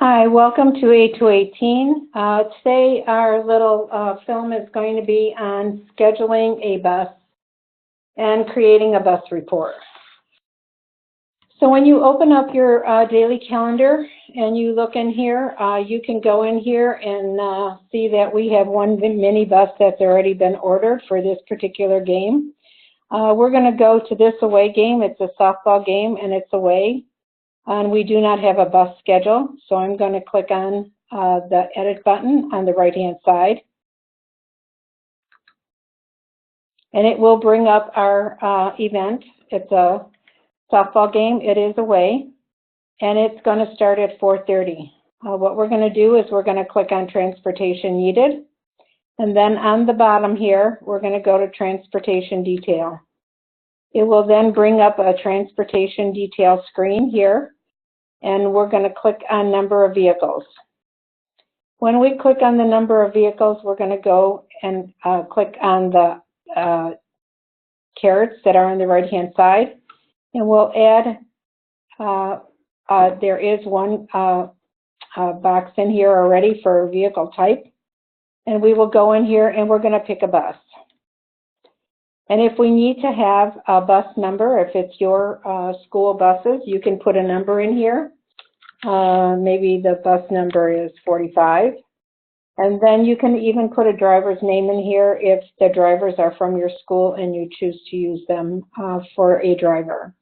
Hi, welcome to A218. Today our little film is going to be on scheduling a bus and creating a bus report. So when you open up your daily calendar and you look in here, you can go in here and see that we have one mini bus that's already been ordered for this particular game. We're going to go to this away game. It's a softball game and it's away. And we do not have a bus schedule, so I'm going to click on the edit button on the right-hand side. And it will bring up our event. It's a softball game. It is away, and it's going to start at 4:30. What we're going to do is we're going to click on transportation needed. And then on the bottom here, we're going to go to transportation detail. It will then bring up a transportation detail screen here. And we're going to click on number of vehicles. When we click on the number of vehicles, we're going to go and click on the carrots that are on the right-hand side, and we'll add, there is one box in here already for vehicle type, and we will go in here and we're going to pick a bus. And if we need to have a bus number, if it's your school buses, you can put a number in here. Maybe the bus number is 45. And then you can even put a driver's name in here if the drivers are from your school and you choose to use them for a driver.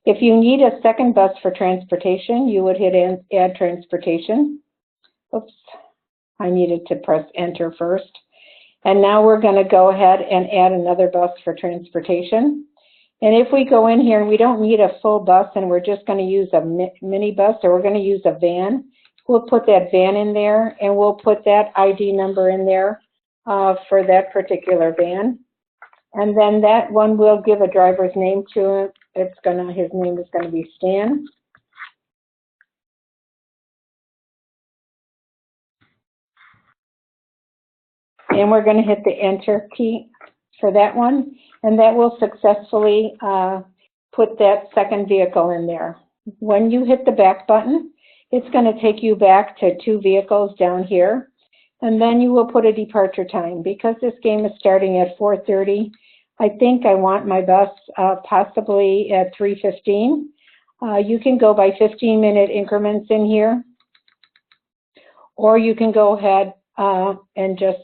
If you need a second bus for transportation, you would hit add transportation. Oops, I needed to press enter first. And now we're going to go ahead and add another bus for transportation. And if we go in here and we don't need a full bus and we're just going to use a mini bus, or we're going to use a van, we'll put that van in there and we'll put that ID number in there for that particular van. And then that one will give a driver's name to it. His name is going to be Stan. And we're going to hit the enter key for that one, and that will successfully put that second vehicle in there. When you hit the back button, it's going to take you back to 2 vehicles down here, and then you will put a departure time. Because this game is starting at 4:30, I think I want my bus possibly at 3:15. You can go by 15-minute increments in here, or you can go ahead and just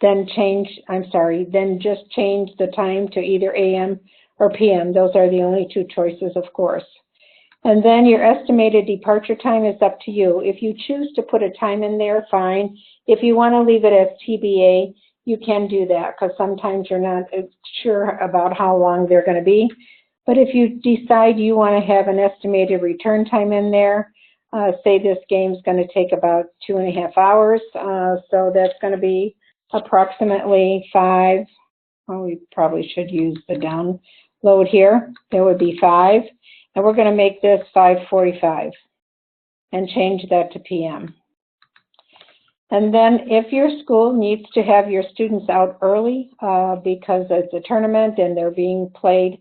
then just change the time to either AM or PM. Those are the only 2 choices, of course. And then your estimated departure time is up to you. If you choose to put a time in there, fine. If you want to leave it as TBA, you can do that, because sometimes you're not sure about how long they're going to be. But if you decide you want to have an estimated return time in there, say this game's going to take about 2.5 hours, so that's going to be approximately 5. Well, we probably should use the download here. There would be 5, and we're going to make this 5:45 and change that to PM. And then if your school needs to have your students out early because it's a tournament and they're being played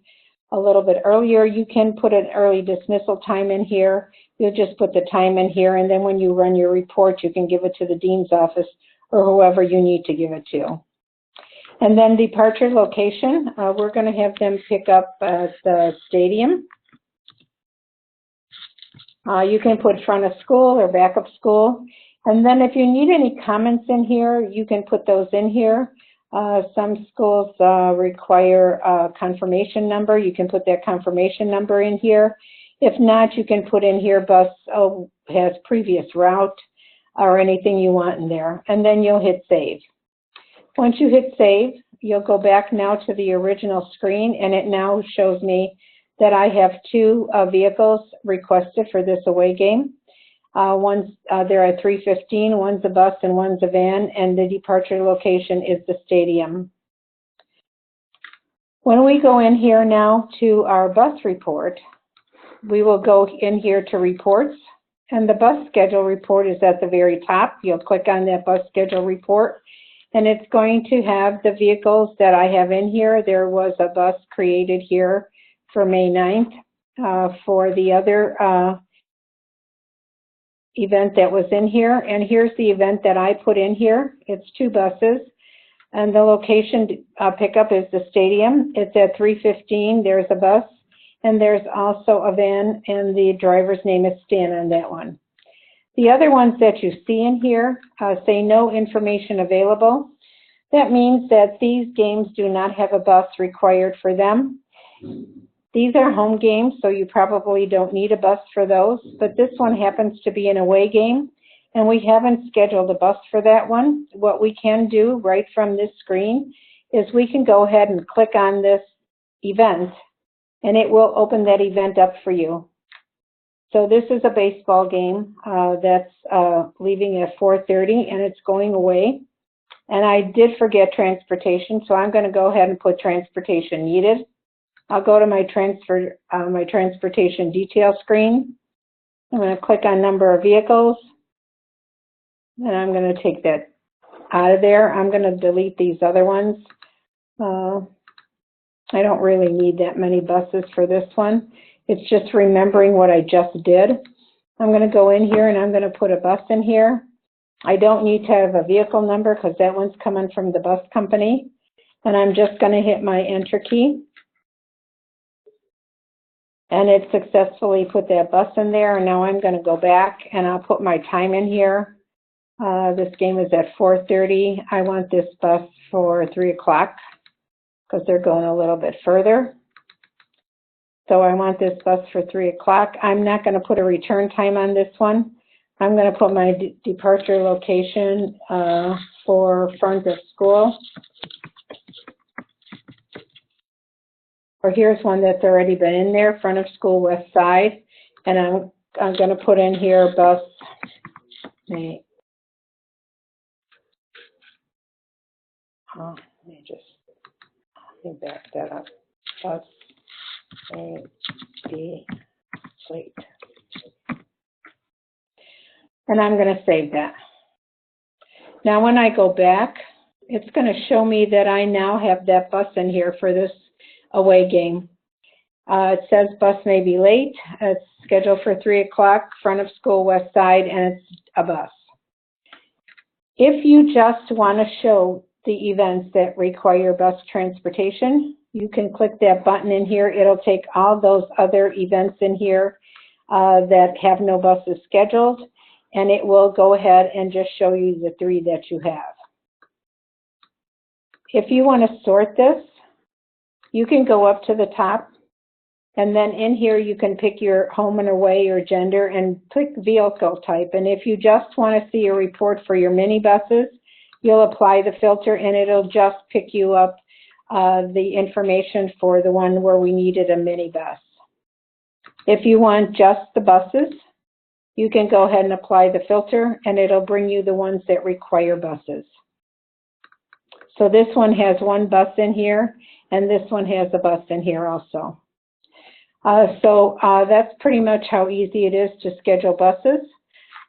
a little bit earlier, you can put an early dismissal time in here. You'll just put the time in here, and then when you run your report, you can give it to the dean's office or whoever you need to give it to. And then departure location, we're going to have them pick up at the stadium. You can put front of school or back of school. And then if you need any comments in here, you can put those in here. Some schools require a confirmation number. You can put that confirmation number in here. If not, you can put in here bus has previous route or anything you want in there. And then you'll hit save. Once you hit save, you'll go back now to the original screen, and it now shows me that I have 2 vehicles requested for this away game. They're at 3:15, one's a bus and one's a van, and the departure location is the stadium. When we go in here now to our bus report, we will go in here to reports, and the bus schedule report is at the very top. You'll click on that bus schedule report, and it's going to have the vehicles that I have in here. There was a bus created here for May 9th. For the other event that was in here, and here's the event that I put in here. It's 2 buses, and the location pickup is the stadium. It's at 3:15. There's a bus, and there's also a van, and the driver's name is Stan on that one. The other ones that you see in here say no information available. That means that these games do not have a bus required for them. These are home games, so you probably don't need a bus for those, but this one happens to be an away game, and we haven't scheduled a bus for that one. What we can do right from this screen is we can go ahead and click on this event, and it will open that event up for you. So this is a baseball game that's leaving at 4:30, and it's going away. And I did forget transportation, so I'm going to go ahead and put transportation needed. I'll go to my transportation detail screen. I'm going to click on number of vehicles, and I'm going to take that out of there. I'm going to delete these other ones. I don't really need that many buses for this one. It's just remembering what I just did. I'm going to go in here and I'm going to put a bus in here. I don't need to have a vehicle number because that one's coming from the bus company. And I'm just going to hit my enter key. And it successfully put that bus in there. And now I'm going to go back and I'll put my time in here. This game is at 4:30. I want this bus for 3 o'clock because they're going a little bit further. So I want this bus for 3 o'clock. I'm not going to put a return time on this one. I'm going to put my departure location for front of school. Or here's one that's already been in there, front of school, west side. And I'm going to put in here bus. Let me back that up. Bus A, B, wait. And I'm going to save that. Now when I go back, it's going to show me that I now have that bus in here for this away game. It says bus may be late. It's scheduled for 3 o'clock, front of school, west side, and it's a bus. If you just want to show the events that require bus transportation, you can click that button in here. It'll take all those other events in here that have no buses scheduled, and it will go ahead and just show you the 3 that you have. If you want to sort this, you can go up to the top, and then in here you can pick your home and away or gender and click vehicle type. And if you just want to see a report for your minibuses, you'll apply the filter and it'll just pick you up the information for the one where we needed a minibus. If you want just the buses, you can go ahead and apply the filter and it'll bring you the ones that require buses. So this one has 1 bus in here, and this one has a bus in here also. That's pretty much how easy it is to schedule buses.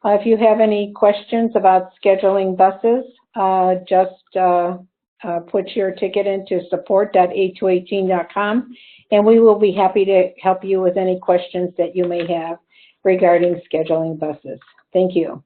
If you have any questions about scheduling buses, just put your ticket into support.a218.com, and we will be happy to help you with any questions that you may have regarding scheduling buses. Thank you.